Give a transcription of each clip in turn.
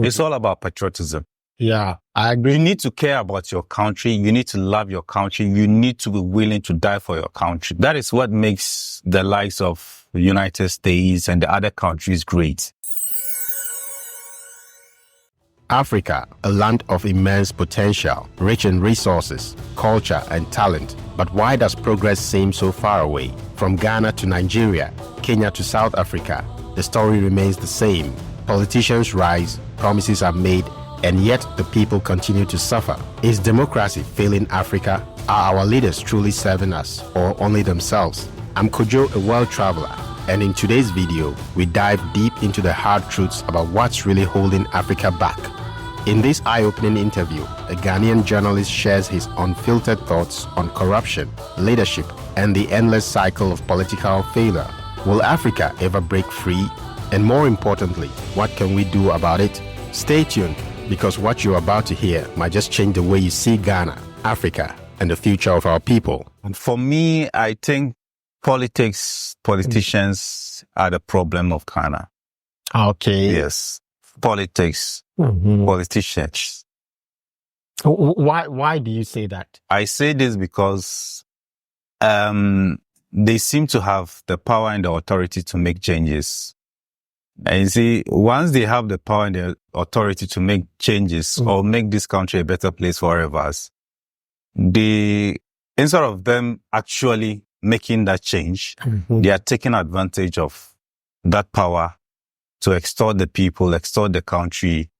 It's all about patriotism. Yeah, I agree. You need to care about your country. You need to love your country. You need to be willing to die for your country. That is what makes the likes of the United States and the other countries great. Africa, a land of immense potential, rich in resources, culture, and talent. But why does progress seem so far away? From Ghana to Nigeria, Kenya to South Africa, the story remains the same. Politicians rise, promises are made, and yet the people continue to suffer. Is democracy failing Africa? Are our leaders truly serving us, or only themselves? I'm Kojo, a world traveler, and in today's video, we dive deep into the hard truths about what's really holding Africa back. In this eye-opening interview, a Ghanaian journalist shares his unfiltered thoughts on corruption, leadership, and the endless cycle of political failure. Will Africa ever break free? And more importantly, what can we do about it? Stay tuned, because what you're about to hear might just change the way you see Ghana, Africa, and the future of our people. And for me, I think politicians are the problem of Ghana. Okay. Yes. Politicians. Why do you say that? I say this because they seem to have the power and the authority to make changes. And you see, once they have the power and the authority to make changes or make this country a better place for all of us, instead of them actually making that change, they are taking advantage of that power to extort the people, extort the country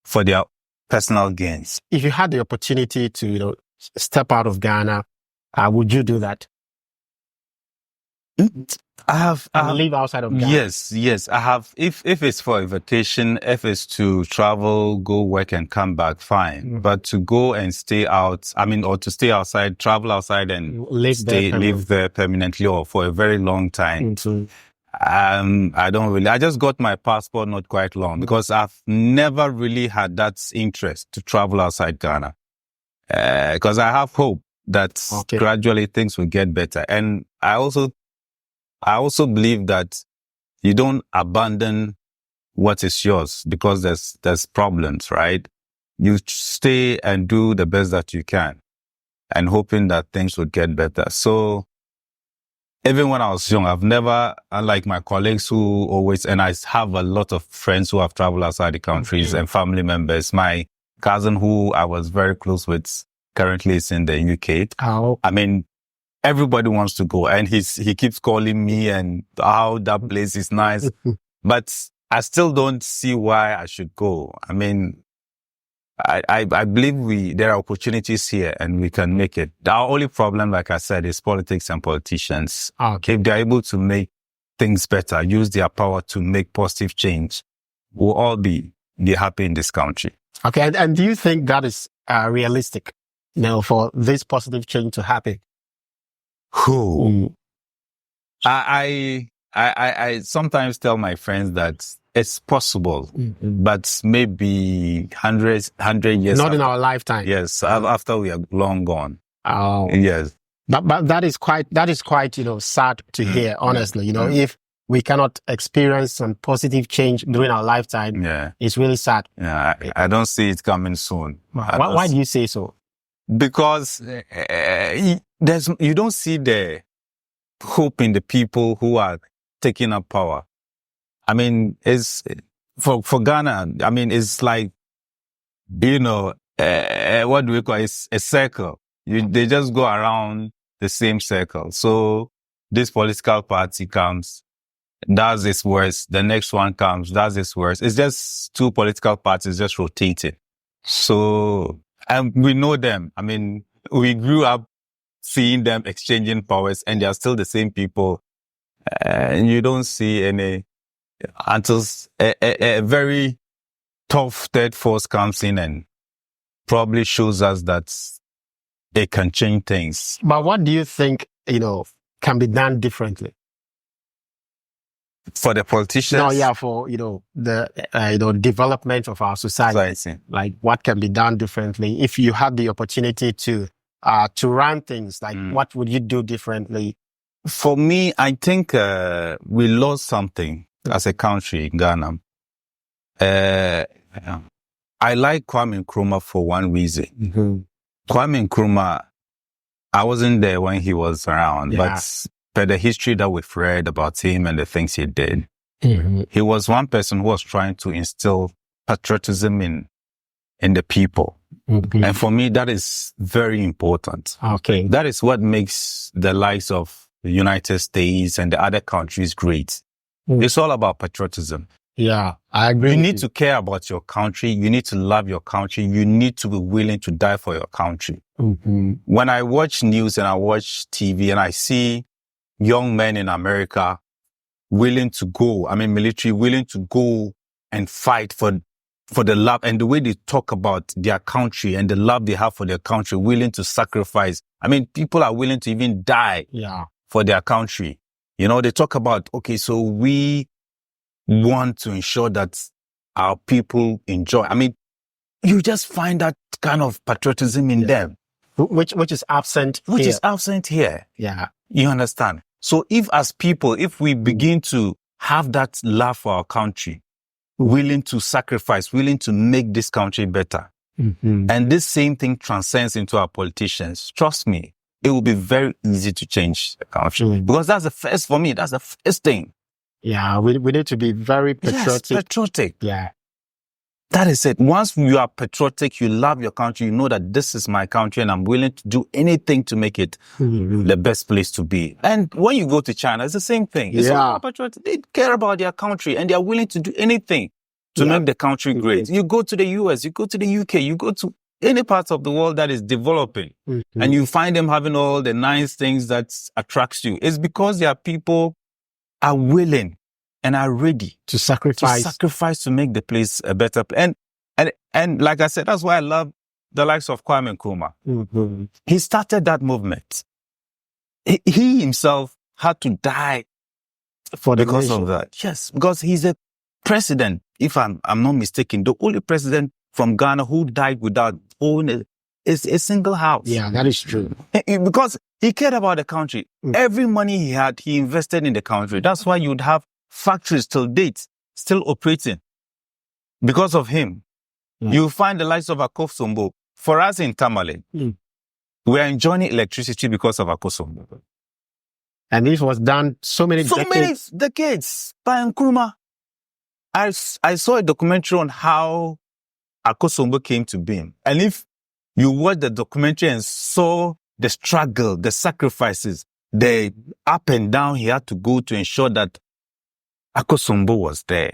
for their personal gains. If you had the opportunity to, step out of Ghana, would you do that? I have live outside of Ghana. Yes. I have. If it's for a vacation, if it's to travel, go work and come back, fine. But to go and stay out, or to stay outside, travel outside and live there permanently or for a very long time. I don't really. I just got my passport not quite long because I've never really had that interest to travel outside Ghana. Because I have hope that gradually things will get better. And I also believe that you don't abandon what is yours because there's problems, right? You stay and do the best that you can and hoping that things would get better. So even when I was young, I've never, unlike my colleagues who always, and I have a lot of friends who have traveled outside the countries and family members. My cousin who I was very close with currently is in the UK. Everybody wants to go and he keeps calling me and how that place is nice. But I still don't see why I should go. I believe there are opportunities here and we can make it. Our only problem, like I said, is politics and politicians. If they're able to make things better, use their power to make positive change, we'll all be happy in this country. Okay. And do you think that is realistic, for this positive change to happen? I sometimes tell my friends that it's possible, but maybe 100 years. Not in our lifetime. Yes, after we are long gone. Oh, yes. But that is quite sad to hear. Honestly, if we cannot experience some positive change during our lifetime, it's really sad. Yeah, I don't see it coming soon. Why do you say so? Because you don't see the hope in the people who are taking up power. It's for Ghana. It's like, what do we call it? It's a circle. They just go around the same circle. So this political party comes, does its worst. The next one comes, does its worst. It's just two political parties just rotating. So, and we know them. We grew up seeing them exchanging powers and they are still the same people. And you don't see any until a very tough third force comes in and probably shows us that it can change things. But what do you think, can be done differently? For the politicians? No, for, the development of our society. Like what can be done differently? If you had the opportunity to run things, like what would you do differently? For me, I think we lost something as a country in Ghana. I like Kwame Nkrumah for one reason. Mm-hmm. Kwame Nkrumah, I wasn't there when he was around, but the history that we've read about him and the things he did, he was one person who was trying to instill patriotism in the people. Mm-hmm. And for me, that is very important. Okay. That is what makes the likes of the United States and the other countries great. It's all about patriotism. Yeah, I agree. You need to care about your country. You need to love your country. You need to be willing to die for your country. Mm-hmm. When I watch news and I watch TV and I see young men in America willing to go, military, willing to go and fight for the love and the way they talk about their country and the love they have for their country, willing to sacrifice. People are willing to even die for their country. They talk about, okay, so we want to ensure that our people enjoy. You just find that kind of patriotism in them. Which is absent here. Is absent here. Yeah. You understand? So if as people, if we begin to have that love for our country, willing to sacrifice, willing to make this country better, and this same thing transcends into our politicians, trust me, it will be very easy to change the country. Because that's the first, for me, that's the first thing. Yeah, we need to be very patriotic. Yes, patriotic. Yeah. That is it. Once you are patriotic, you love your country, you know that this is my country and I'm willing to do anything to make it the best place to be. And when you go to China, it's the same thing. It's all about patriotic. They care about their country and they are willing to do anything to make the country great. You go to the US, you go to the UK, you go to any part of the world that is developing and you find them having all the nice things that attracts you. It's because their people are willing and are ready to sacrifice to make the place a better place. And like I said, that's why I love the likes of Kwame Nkrumah. He started that movement. He himself had to die because of that. Yes, because he's a president, if I'm not mistaken, the only president from Ghana who died without owning a single house. Yeah, that is true. Because he cared about the country. Every money he had, he invested in the country. That's why you'd have factories till date still operating. Because of him. You find the likes of Akosombo. For us in Tamale, we are enjoying electricity because of Akosombo. And this was done so many decades by Nkrumah. I saw a documentary on how Akosombo came to being. And if you watch the documentary and saw the struggle, the sacrifices, the up and down he had to go to ensure that Akosombo was there,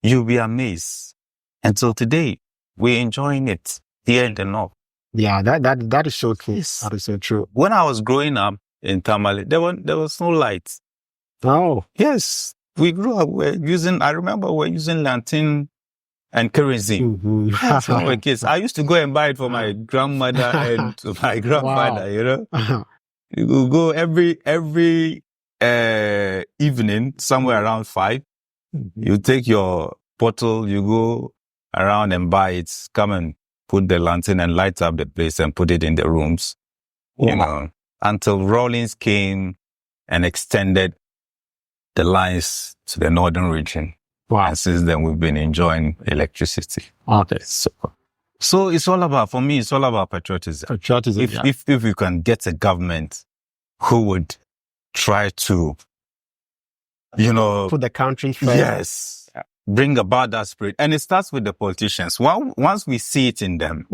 you'll be amazed. Until today, we're enjoying it here in the North. Yeah, that is so true. Yes. That is so true. When I was growing up in Tamale, there was no lights. Oh. Yes. We grew up, I remember we're using lantern and kerosene. Yes, when we were kids. I used to go and buy it for my grandmother and my grandfather, You will go every evening, somewhere around 5. You take your bottle, you go around and buy it, come and put the lantern and light up the place and put it in the rooms, until Rawlings came and extended the lines to the northern region. Wow. And since then, we've been enjoying electricity. Okay. So it's all about, for me, it's all about patriotism. If we can get a government who would try to, put the country first. Yes. Bring about that spirit. And it starts with the politicians. Once we see it in them,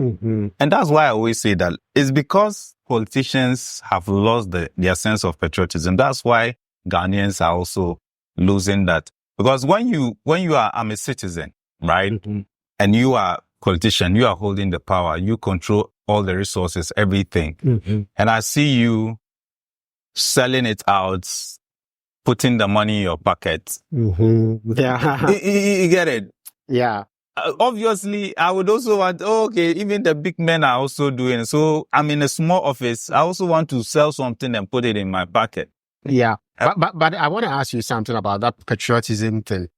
and that's why I always say that it's because politicians have lost their sense of patriotism. That's why Ghanaians are also losing that. Because when you are, I'm a citizen, right? And you are politician, you are holding the power, you control all the resources, everything. And I see you selling it out, putting the money in your pocket. Yeah. You get it? Yeah. Obviously, I would also want, even the big men are also doing. So I'm in a small office. I also want to sell something and put it in my pocket. Yeah. But I want to ask you something about that patriotism thing.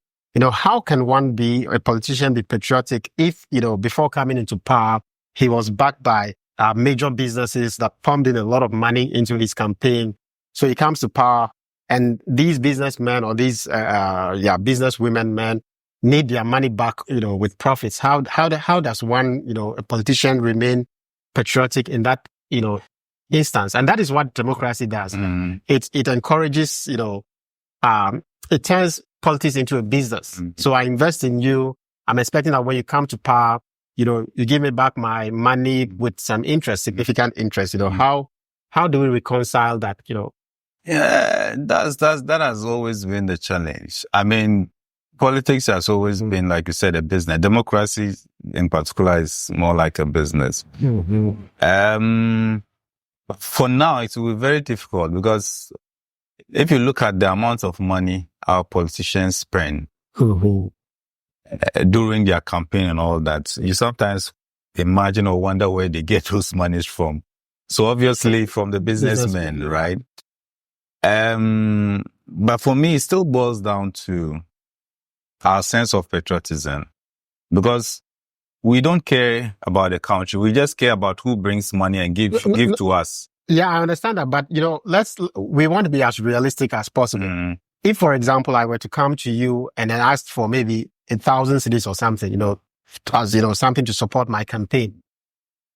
How can a politician be patriotic if, before coming into power, he was backed by major businesses that pumped in a lot of money into his campaign. So he comes to power and these businessmen or these, businesswomen, men, need their money back, with profits. How does one, a politician remain patriotic in that, instance? And that is what democracy does. It encourages, it turns politics into a business. So I invest in you. I'm expecting that when you come to power, you give me back my money with some interest, significant interest. How do we reconcile that? Yeah, that has always been the challenge. I mean, politics has always been, like you said, a business. Democracy, in particular, is more like a business. For now, it will be very difficult because if you look at the amount of money our politicians spend during their campaign and all that, you sometimes imagine or wonder where they get those monies from. So obviously from the businessmen, right? But for me, it still boils down to our sense of patriotism, because we don't care about the country. We just care about who brings money and give to us. Yeah, I understand that. But, we want to be as realistic as possible. If, for example, I were to come to you and then ask for maybe 1,000 cedis or something, as, something to support my campaign,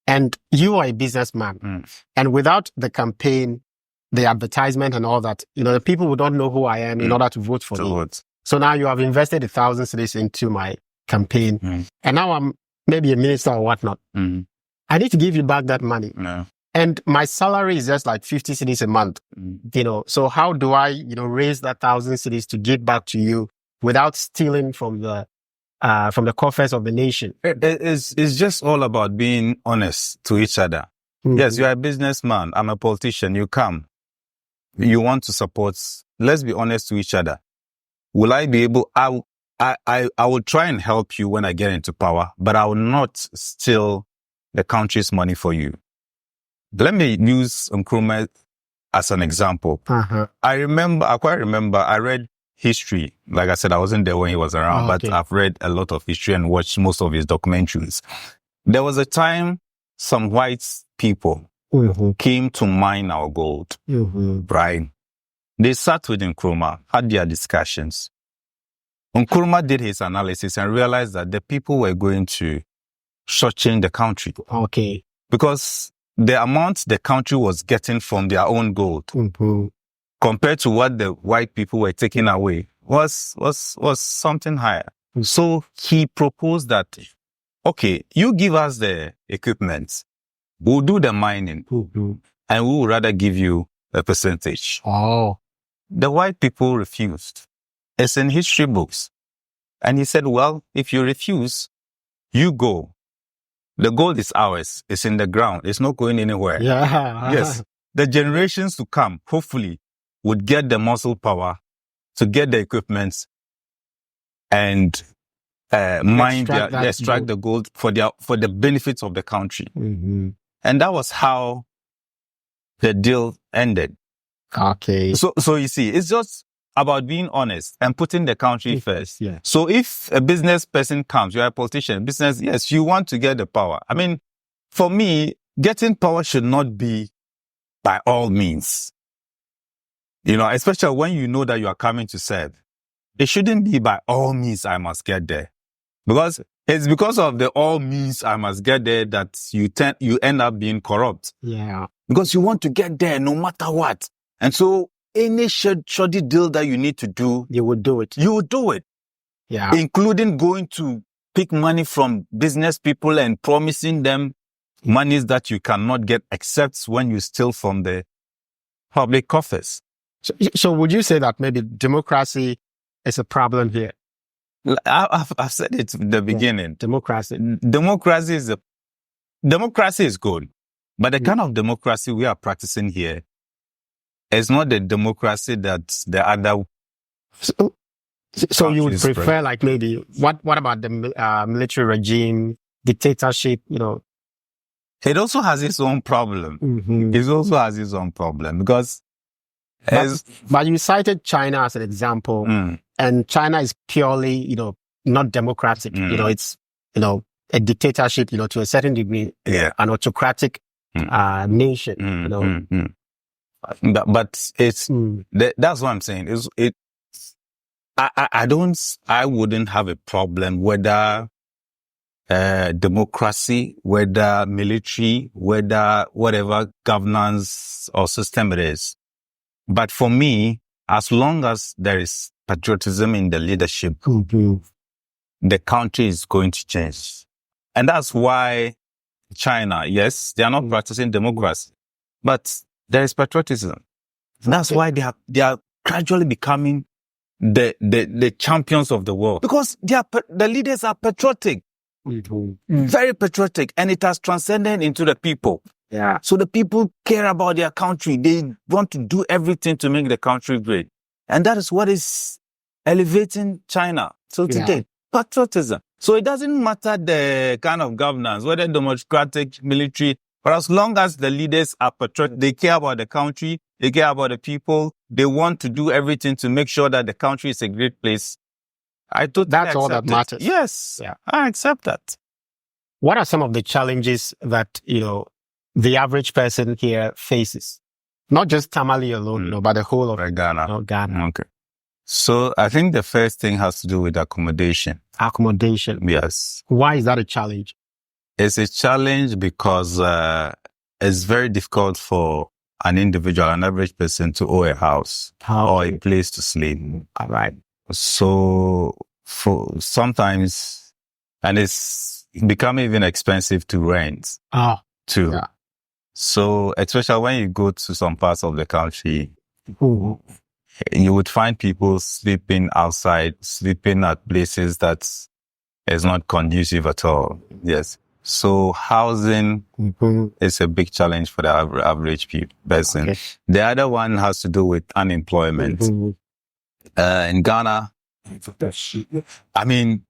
and you are a businessman, and without the campaign, the advertisement and all that, the people would not know who I am in order to vote for me. So now you have invested 1,000 cedis into my campaign, and now I'm maybe a minister or whatnot. I need to give you back that money. And my salary is just like 50 cedis a month, So how do I, raise that 1,000 cedis to give back to you without stealing from the coffers of the nation? It's just all about being honest to each other. Yes, you're a businessman. I'm a politician. You come. You want to support. Let's be honest to each other. Will I be able? I will try and help you when I get into power, but I will not steal the country's money for you. Let me use Nkrumah as an example. I quite remember, I read history. Like I said, I wasn't there when he was around, but I've read a lot of history and watched most of his documentaries. There was a time some white people came to mine our gold, right? They sat with Nkrumah, had their discussions. Nkrumah did his analysis and realized that the people were going to shortchange the country. Because the amount the country was getting from their own gold compared to what the white people were taking away was something higher. So he proposed that, okay, you give us the equipment, we'll do the mining, and we will rather give you a percentage. The white people refused. It's in history books. And he said, well, if you refuse, you go. The gold is ours. It's in the ground. It's not going anywhere. Yes. The generations to come, hopefully, would get the muscle power to get the equipment and extract the gold for the benefits of the country. And that was how the deal ended. So you see, it's just about being honest and putting the country first. So if a business person comes, you're a politician, business, yes, you want to get the power. I mean, for me, getting power should not be by all means. Especially when you know that you are coming to serve. It shouldn't be by all means I must get there. Because it's because of the all means I must get there that you end up being corrupt. Because you want to get there no matter what. And so any shoddy deal that you need to do, you would do it. You would do it. Including going to pick money from business people and promising them monies that you cannot get except when you steal from the public coffers. So would you say that maybe democracy is a problem here? I've said it in the beginning. Democracy is good, but the kind of democracy we are practicing here is not the democracy that the other. So you would prefer, like, maybe what about the military regime, dictatorship? It also has its own problem. It also has its own problem because. But you cited China as an example, and China is purely, not democratic. It's, a dictatorship, to a certain degree, an autocratic nation. But it's that's what I'm saying. I wouldn't have a problem whether democracy, whether military, whether whatever governance or system it is. But for me, as long as there is patriotism in the leadership, the country is going to change. And that's why China, yes, they are not practicing democracy, but there is patriotism. That's why they are gradually becoming the champions of the world, because the leaders are patriotic, very patriotic, and it has transcended into the people. Yeah. So the people care about their country. They want to do everything to make the country great. And that is what is elevating China. So today, patriotism. So it doesn't matter the kind of governance, whether democratic, military, but as long as the leaders are patriotic, they care about the country, they care about the people, they want to do everything to make sure that the country is a great place. That's all that matters. Yes. Yeah. I accept that. What are some of the challenges that, the average person here faces? Not just Tamale alone, but the whole of Ghana. Ghana. Okay. So I think the first thing has to do with accommodation. Accommodation. Yes. Why is that a challenge? It's a challenge because it's very difficult for an individual, an average person, to own a house or a place to sleep. All right. So for sometimes, and it's become even expensive to rent too. Yeah. So especially when you go to some parts of the country, you would find people sleeping outside, sleeping at places that is not conducive at all. Yes. So housing is a big challenge for the average person. Okay. The other one has to do with unemployment. In Ghana, I mean,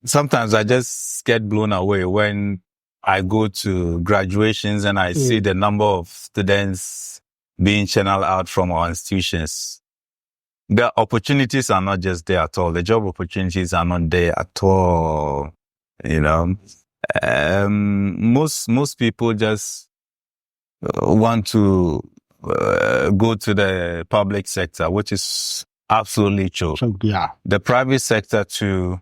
sometimes I just get blown away when I go to graduations and I see the number of students being channeled out from our institutions. The opportunities are not just there at all. The job opportunities are not there at all. Most people just want to go to the public sector, which is absolutely true. Yeah. The private sector too,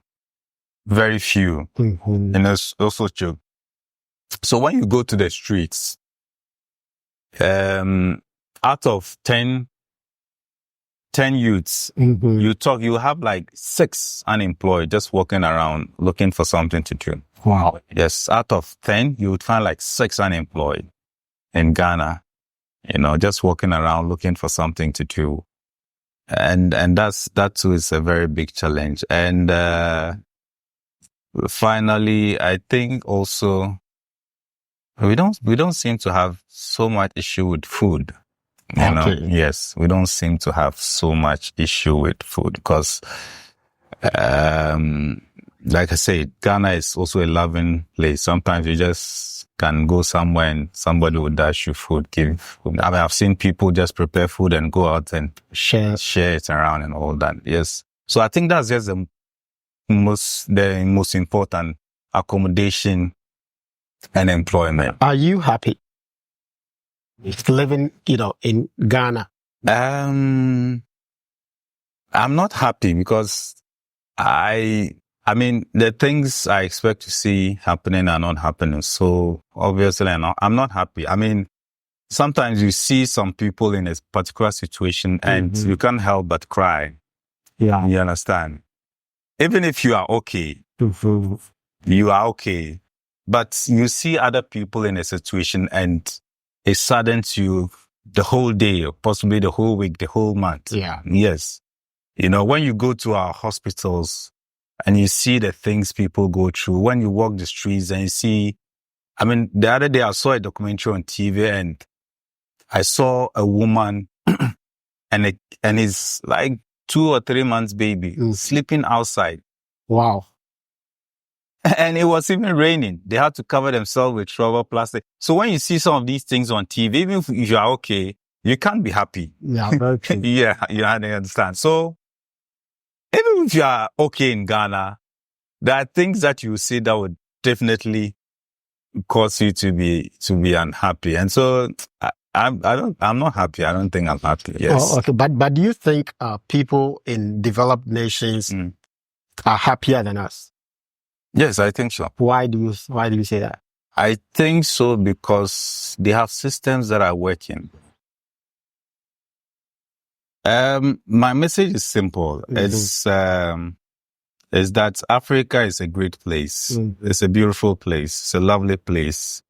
very few. And it's also true. So when you go to the streets, out of 10 youths, you have like 6 unemployed, just walking around looking for something to do. Wow. Yes. Out of 10, you would find like 6 unemployed in Ghana, just walking around looking for something to do. And that too is a very big challenge. And, finally, I think also we don't seem to have so much issue with food. Yes, we don't seem to have so much issue with food because, like I said, Ghana is also a loving place. Sometimes you just can go somewhere and somebody will dash you food, give food. I mean, I've seen people just prepare food and go out and share it around and all that. Yes. So I think that's just the most important: accommodation and employment. Are you happy living, in Ghana? I'm not happy because I mean, the things I expect to see happening are not happening. So obviously I'm not happy. I mean, sometimes you see some people in a particular situation and you can't help but cry. Yeah. You understand? Even if you are okay, you are okay. But you see other people in a situation and it saddens you the whole day, or possibly the whole week, the whole month. Yeah. Yes. When you go to our hospitals and you see the things people go through, when you walk the streets and you see, I mean, the other day I saw a documentary on TV and I saw a woman and it's like 2 or 3 months baby sleeping outside. Wow. And it was even raining. They had to cover themselves with rubber plastic. So when you see some of these things on TV, even if you are okay, you can't be happy. Yeah, very true. Yeah, you understand. So even if you are okay in Ghana, there are things that you see that would definitely cause you to be unhappy. And so I'm not happy. I don't think I'm happy. Yes. Oh, okay. But do you think people in developed nations are happier than us? Yes, I think so. Why do you say that? I think so because they have systems that are working. My message is simple. Is that Africa is a great place. It's a beautiful place. It's a lovely place.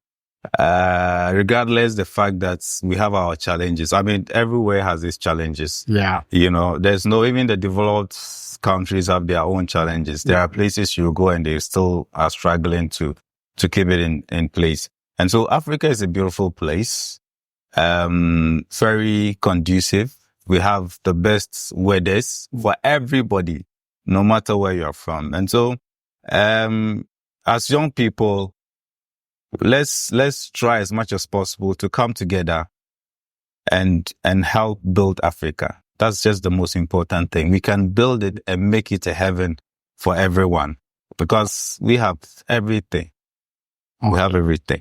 Regardless the fact that we have our challenges. I mean, everywhere has its challenges. Yeah. There's even the developed countries have their own challenges. There are places you go and they still are struggling to keep it in place. And so Africa is a beautiful place. Very conducive. We have the best weathers for everybody, no matter where you're from. And so, as young people, let's try as much as possible to come together and help build Africa. That's just the most important thing. We can build it and make it a heaven for everyone because we have everything. We have everything.